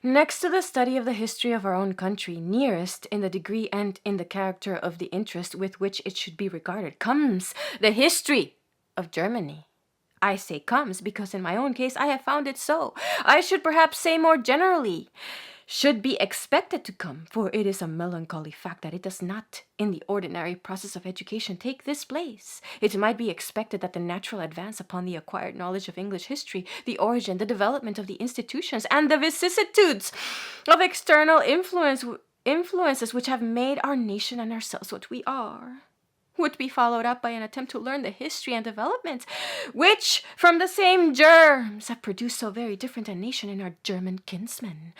Next to the study of the history of our own country, nearest in the degree and in the character of the interest with which it should be regarded, comes the history of Germany. I say comes because in my own case I have found it so. I should perhaps say more generally, should be expected to come, for it is a melancholy fact that it does not, in the ordinary process of education, take this place. It might be expected that the natural advance upon the acquired knowledge of English history, the origin, the development of the institutions, and the vicissitudes of external influences which have made our nation and ourselves what we are, would be followed up by an attempt to learn the history and development which, from the same germs, have produced so very different a nation in our German kinsmen,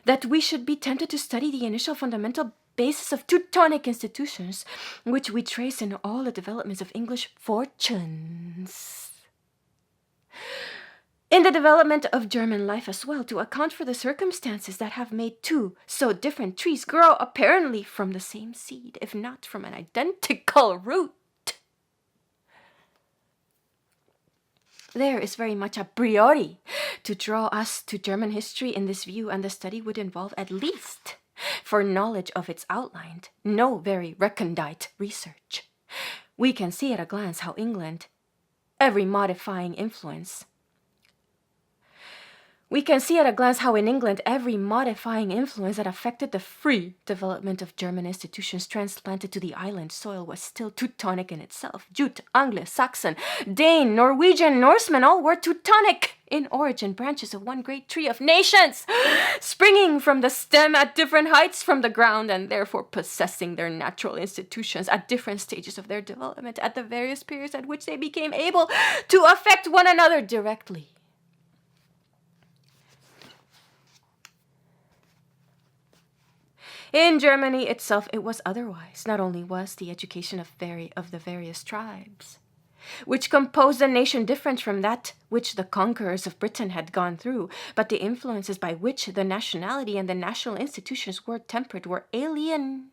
that we should be tempted to study the initial fundamental basis of Teutonic institutions, which we trace in all the developments of English fortunes. In the development of German life as well, to account for the circumstances that have made two so different trees grow apparently from the same seed, if not from an identical root. There is very much a priori to draw us to German history in this view, and the study would involve at least, for knowledge of its outline, no very recondite research. We can see at a glance how every modifying influence that affected the free development of German institutions transplanted to the island soil was still Teutonic in itself. Jute, Anglo, Saxon, Dane, Norwegian, Norseman, all were Teutonic in origin, branches of one great tree of nations, springing from the stem at different heights from the ground, and therefore possessing their natural institutions at different stages of their development at the various periods at which they became able to affect one another directly. In Germany itself, it was otherwise. Not only was the education of the various tribes, which composed a nation different from that which the conquerors of Britain had gone through, but the influences by which the nationality and the national institutions were tempered were alien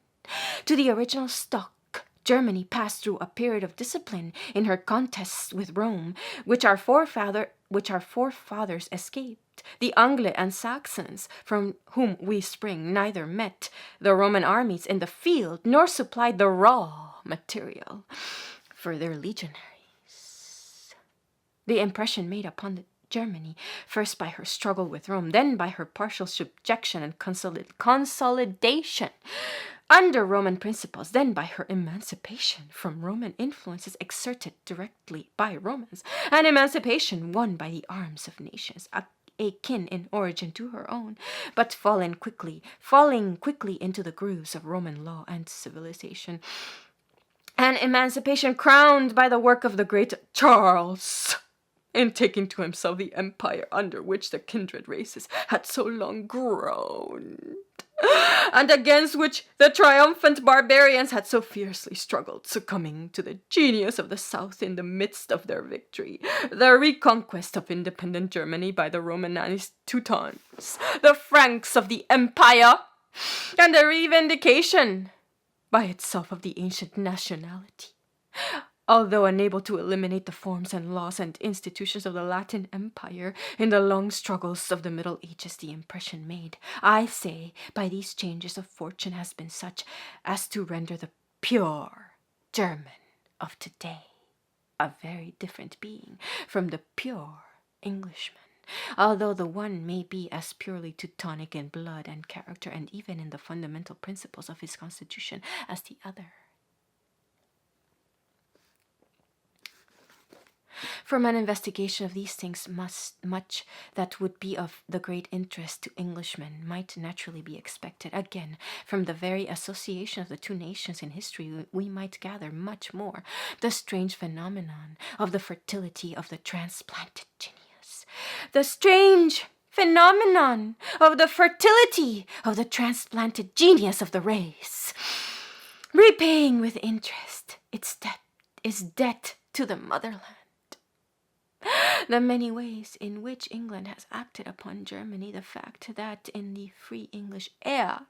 to the original stock. Germany passed through a period of discipline in her contests with Rome, which our forefathers escaped. The Anglo and Saxons, from whom we spring, neither met the Roman armies in the field nor supplied the raw material for their legionaries. The impression made upon Germany, first by her struggle with Rome, then by her partial subjection and consolidation under Roman principles, then by her emancipation from Roman influences exerted directly by Romans, an emancipation won by the arms of nations, akin in origin to her own, but falling quickly into the grooves of Roman law and civilization. An emancipation crowned by the work of the great Charles in taking to himself the empire under which the kindred races had so long groaned, and against which the triumphant barbarians had so fiercely struggled, succumbing to the genius of the South in the midst of their victory, the reconquest of independent Germany by the Romanized Teutons, the Franks of the Empire, and the revindication by itself of the ancient nationality. Although unable to eliminate the forms and laws and institutions of the Latin Empire in the long struggles of the Middle Ages, the impression made, I say, by these changes of fortune has been such as to render the pure German of today a very different being from the pure Englishman, although the one may be as purely Teutonic in blood and character and even in the fundamental principles of his constitution as the other. From an investigation of these things, much that would be of the great interest to Englishmen might naturally be expected. Again, from the very association of the two nations in history, we might gather much more. The strange phenomenon of the fertility of the transplanted genius. The strange phenomenon of the fertility of the transplanted genius of the race, repaying with interest its debt to the motherland. The many ways in which England has acted upon Germany, the fact that in the free English era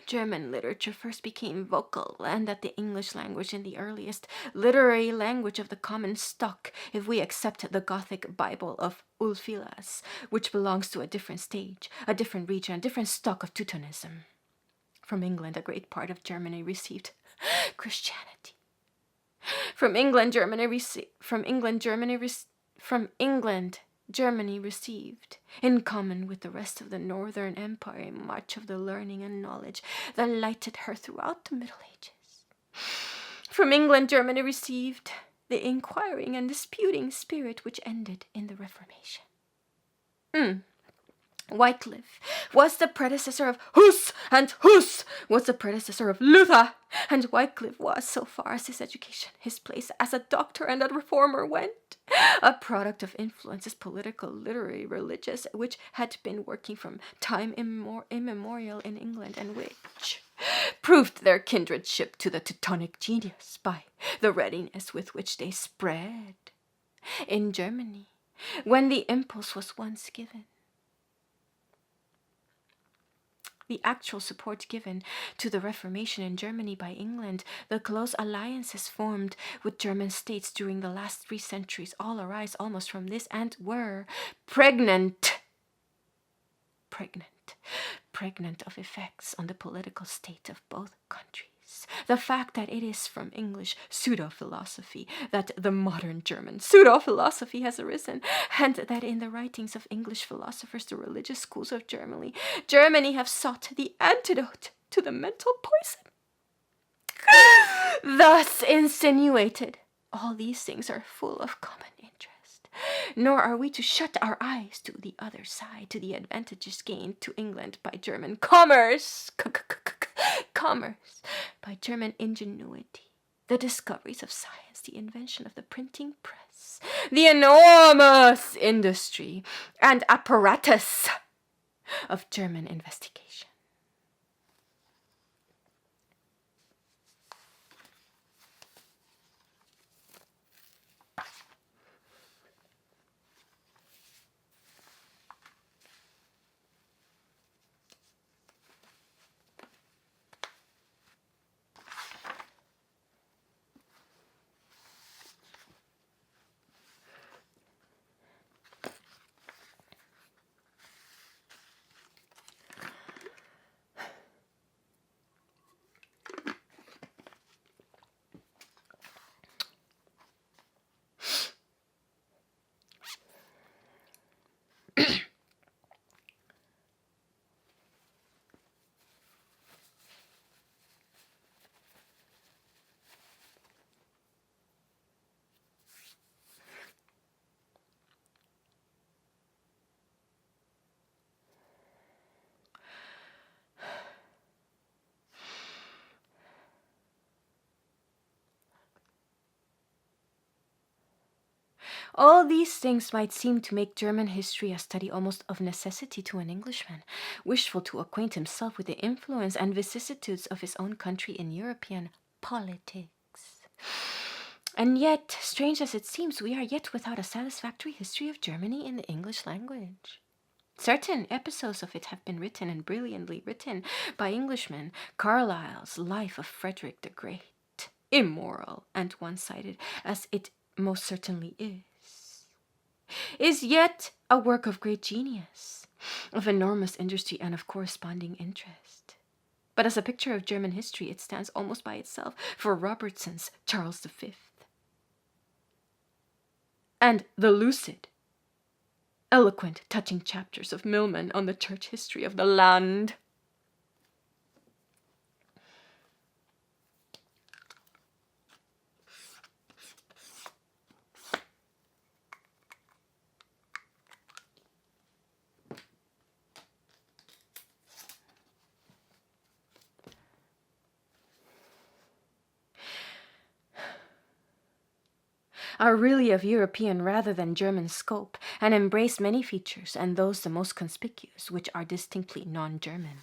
German literature first became vocal, and that the English language in the earliest literary language of the common stock, if we accept the Gothic Bible of Ulfilas, which belongs to a different stage, a different region, a different stock of Teutonism. From England, a great part of Germany received Christianity. From England, Germany received, in common with the rest of the Northern Empire, much of the learning and knowledge that lighted her throughout the Middle Ages. From England, Germany received the inquiring and disputing spirit which ended in the Reformation. Wycliffe was the predecessor of Hus, and Hus was the predecessor of Luther, and Wycliffe was, so far as his education, his place as a doctor and a reformer went, a product of influences political, literary, religious, which had been working from time immemorial in England, and which proved their kindredship to the Teutonic genius by the readiness with which they spread in Germany when the impulse was once given. The actual support given to the Reformation in Germany by England, the close alliances formed with German states during the last 3 centuries, all arise almost from this and were pregnant of effects on the political state of both countries. The fact that it is from English pseudo-philosophy that the modern German pseudo-philosophy has arisen, and that in the writings of English philosophers, the religious schools of Germany have sought the antidote to the mental poison. Thus insinuated, all these things are full of common interest. Nor are we to shut our eyes to the other side, to the advantages gained to England by German commerce, by German ingenuity, the discoveries of science, the invention of the printing press, the enormous industry and apparatus of German investigation. All these things might seem to make German history a study almost of necessity to an Englishman, wishful to acquaint himself with the influence and vicissitudes of his own country in European politics. And yet, strange as it seems, we are yet without a satisfactory history of Germany in the English language. Certain episodes of it have been written, and brilliantly written, by Englishmen. Carlyle's Life of Frederick the Great, immoral and one-sided as it most certainly is yet a work of great genius, of enormous industry, and of corresponding interest. But as a picture of German history, it stands almost by itself for Robertson's Charles V. And the lucid, eloquent, touching chapters of Milman on the church history of the land. Are really of European rather than German scope, and embrace many features, and those the most conspicuous, which are distinctly non-German,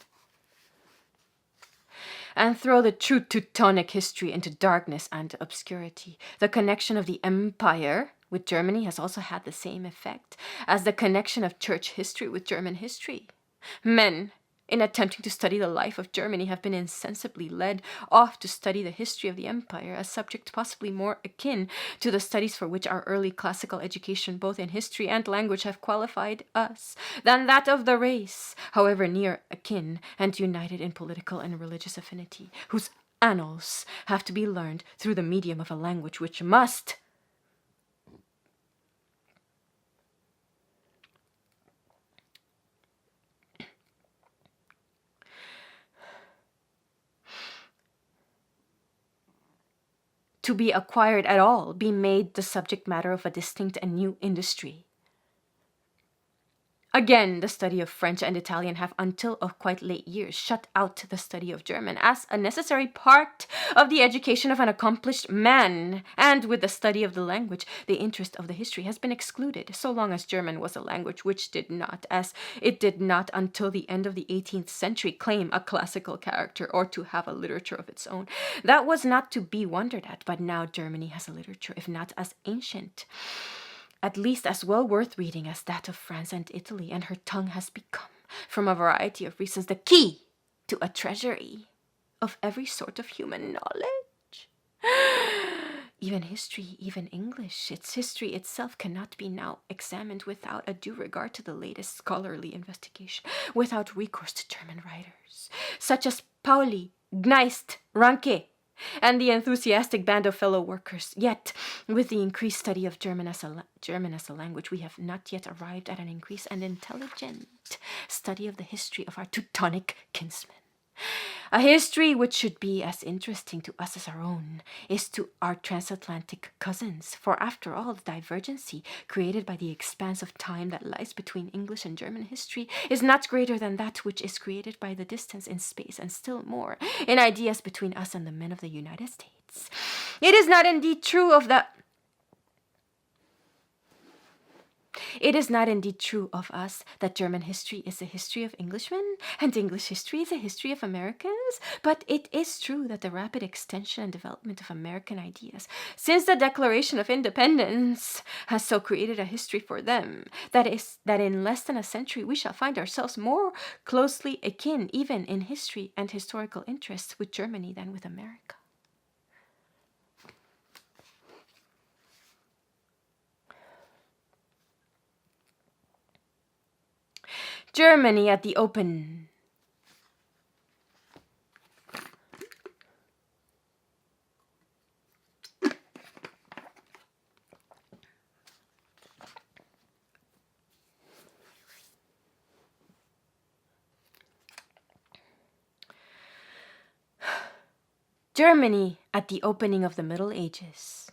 and throw the true Teutonic history into darkness and obscurity. The connection of the empire with Germany has also had the same effect as the connection of church history with German history. Men in attempting to study the life of Germany, have been insensibly led off to study the history of the empire, a subject possibly more akin to the studies for which our early classical education, both in history and language, have qualified us, than that of the race, however near akin and united in political and religious affinity, whose annals have to be learned through the medium of a language which must to be acquired at all, be made the subject matter of a distinct and new industry. Again, the study of French and Italian have, until of quite late years, shut out the study of German as a necessary part of the education of an accomplished man, and with the study of the language, the interest of the history has been excluded, so long as German was a language which did not, as it did not until the end of the 18th century, claim a classical character or to have a literature of its own. That was not to be wondered at, but now Germany has a literature, if not as ancient, at least as well worth reading as that of France and Italy, and her tongue has become, from a variety of reasons, the key to a treasury of every sort of human knowledge. Even history, even English, its history itself cannot be now examined without a due regard to the latest scholarly investigation, without recourse to German writers, such as Pauli, Gneist, Ranke, and the enthusiastic band of fellow workers. Yet, with the increased study of German as a language, we have not yet arrived at an increased and intelligent study of the history of our Teutonic kinsmen. A history which should be as interesting to us as our own is to our transatlantic cousins, for after all, the divergency created by the expanse of time that lies between English and German history is not greater than that which is created by the distance in space, and still more in ideas, between us and the men of the United States. It is not indeed true of us that German history is the history of Englishmen and English history is the history of Americans, but it is true that the rapid extension and development of American ideas since the Declaration of Independence has so created a history for them that in less than a century we shall find ourselves more closely akin, even in history and historical interests, with Germany than with America. Germany at the open. Germany at the opening of the Middle Ages.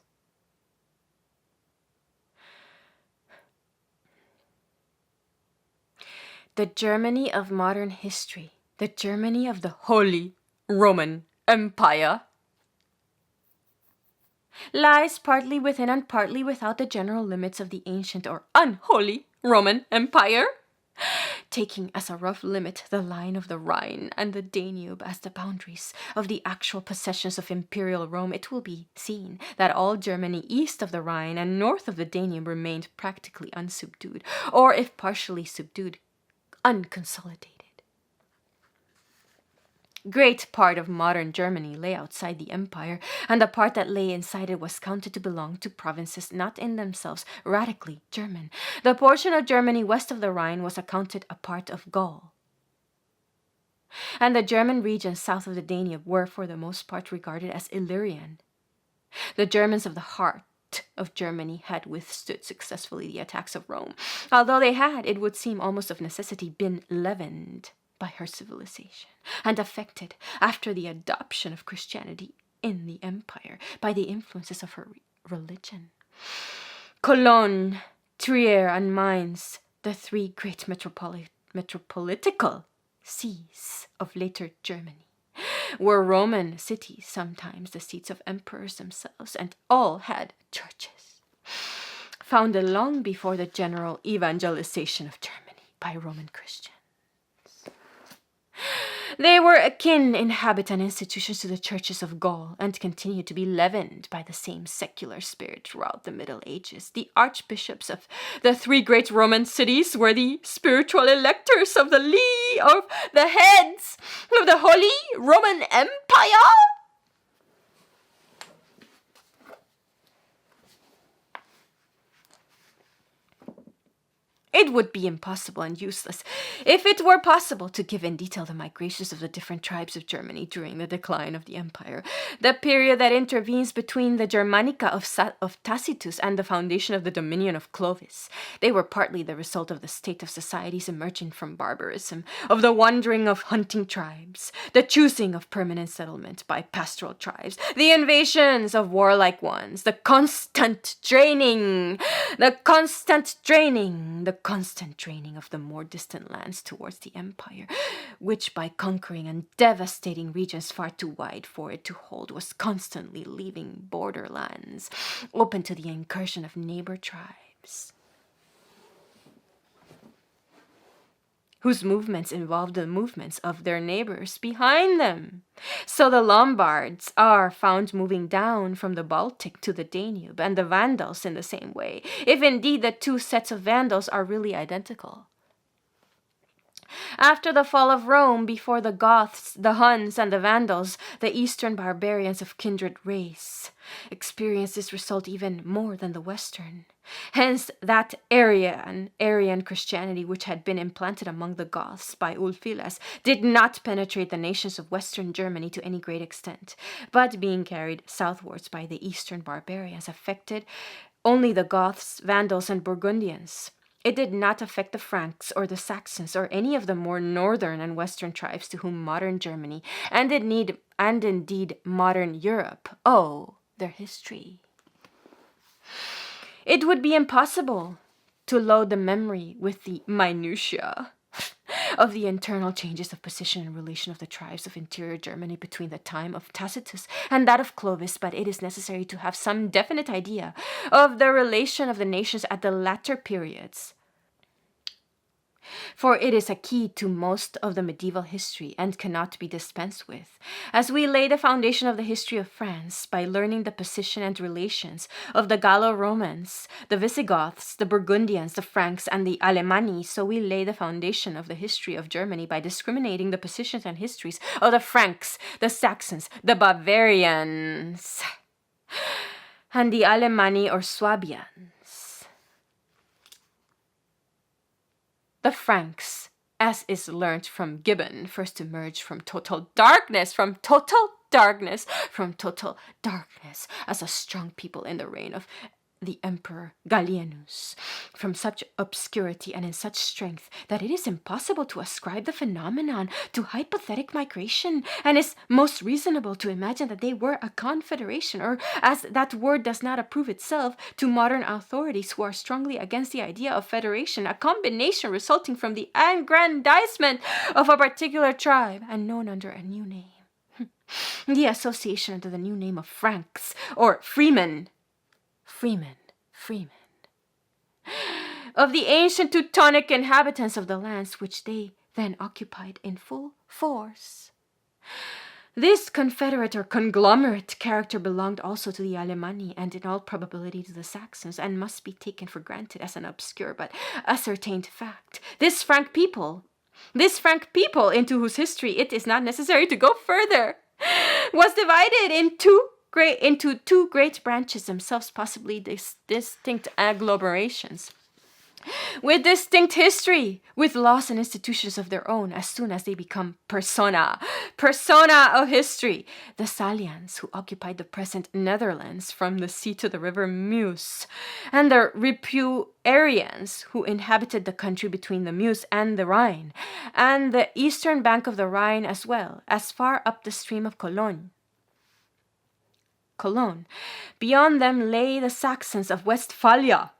The Germany of modern history, the Germany of the Holy Roman Empire, lies partly within and partly without the general limits of the ancient or unholy Roman Empire, taking as a rough limit the line of the Rhine and the Danube as the boundaries of the actual possessions of Imperial Rome. It will be seen that all Germany east of the Rhine and north of the Danube remained practically unsubdued, or if partially subdued, unconsolidated. Great part of modern Germany lay outside the empire, and the part that lay inside it was counted to belong to provinces not in themselves radically German. The portion of Germany west of the Rhine was accounted a part of Gaul, and the German regions south of the Danube were for the most part regarded as Illyrian. The Germans of the heart of Germany had withstood successfully the attacks of Rome, although they had, it would seem almost of necessity, been leavened by her civilization, and affected, after the adoption of Christianity in the empire, by the influences of her religion. Cologne, Trier, and Mainz, the three great metropolitical sees of later Germany, were Roman cities, sometimes the seats of emperors themselves, and all had churches, founded long before the general evangelization of Germany by Roman Christians. They were akin in habit and institutions to the churches of Gaul, and continued to be leavened by the same secular spirit throughout the Middle Ages. The archbishops of the three great Roman cities were the spiritual electors of the heads of the Holy Roman Empire. It would be impossible and useless if it were possible to give in detail the migrations of the different tribes of Germany during the decline of the empire, the period that intervenes between the Germanica of Tacitus and the foundation of the dominion of Clovis. They were partly the result of the state of societies emerging from barbarism, of the wandering of hunting tribes, the choosing of permanent settlement by pastoral tribes, the invasions of warlike ones, the constant draining of the more distant lands towards the empire, which by conquering and devastating regions far too wide for it to hold was constantly leaving borderlands open to the incursion of neighbor tribes, whose movements involved the movements of their neighbors behind them. So the Lombards are found moving down from the Baltic to the Danube, and the Vandals in the same way, if indeed the two sets of Vandals are really identical. After the fall of Rome, before the Goths, the Huns, and the Vandals, the Eastern barbarians of kindred race experienced this result even more than the Western. Hence, that Arian Christianity which had been implanted among the Goths by Ulfilas did not penetrate the nations of Western Germany to any great extent, but being carried southwards by the Eastern barbarians affected only the Goths, Vandals, and Burgundians. It did not affect the Franks or the Saxons or any of the more northern and western tribes to whom modern Germany, and indeed modern Europe, owe their history. It would be impossible to load the memory with the minutiae of the internal changes of position and relation of the tribes of interior Germany between the time of Tacitus and that of Clovis, but it is necessary to have some definite idea of the relation of the nations at the latter periods, for it is a key to most of the medieval history and cannot be dispensed with, as we lay the foundation of the history of France by learning the position and relations of the Gallo-Romans, the Visigoths, the Burgundians, the Franks, and the Alemanni. So we lay the foundation of the history of Germany by discriminating the positions and histories of the Franks, the Saxons, the Bavarians, and the Alemanni or Swabians. The Franks, as is learnt from Gibbon, first emerged from total darkness, as a strong people in the reign of the Emperor Gallienus, from such obscurity and in such strength that it is impossible to ascribe the phenomenon to hypothetic migration, and is most reasonable to imagine that they were a confederation, or, as that word does not approve itself, to modern authorities who are strongly against the idea of federation, a combination resulting from the aggrandizement of a particular tribe and known under a new name. The association under the new name of Franks, or Freemen, of the ancient Teutonic inhabitants of the lands which they then occupied in full force. This confederate or conglomerate character belonged also to the Alemanni, and in all probability to the Saxons, and must be taken for granted as an obscure but ascertained fact. This Frank people, into whose history it is not necessary to go further, was divided into two great branches, themselves possibly distinct agglomerations, with distinct history, with laws and institutions of their own, as soon as they become persona of history. The Salians, who occupied the present Netherlands from the sea to the river Meuse, and the Ripuarians, who inhabited the country between the Meuse and the Rhine, and the eastern bank of the Rhine as well, as far up the stream of Cologne. Beyond them lay the Saxons of Westphalia,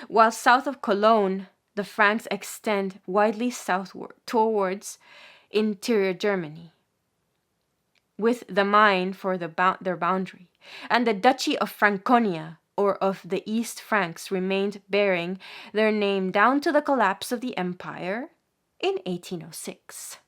while south of Cologne the Franks extend widely southward towards interior Germany, with the Main for their boundary, and the Duchy of Franconia, or of the East Franks, remained bearing their name down to the collapse of the empire in 1806.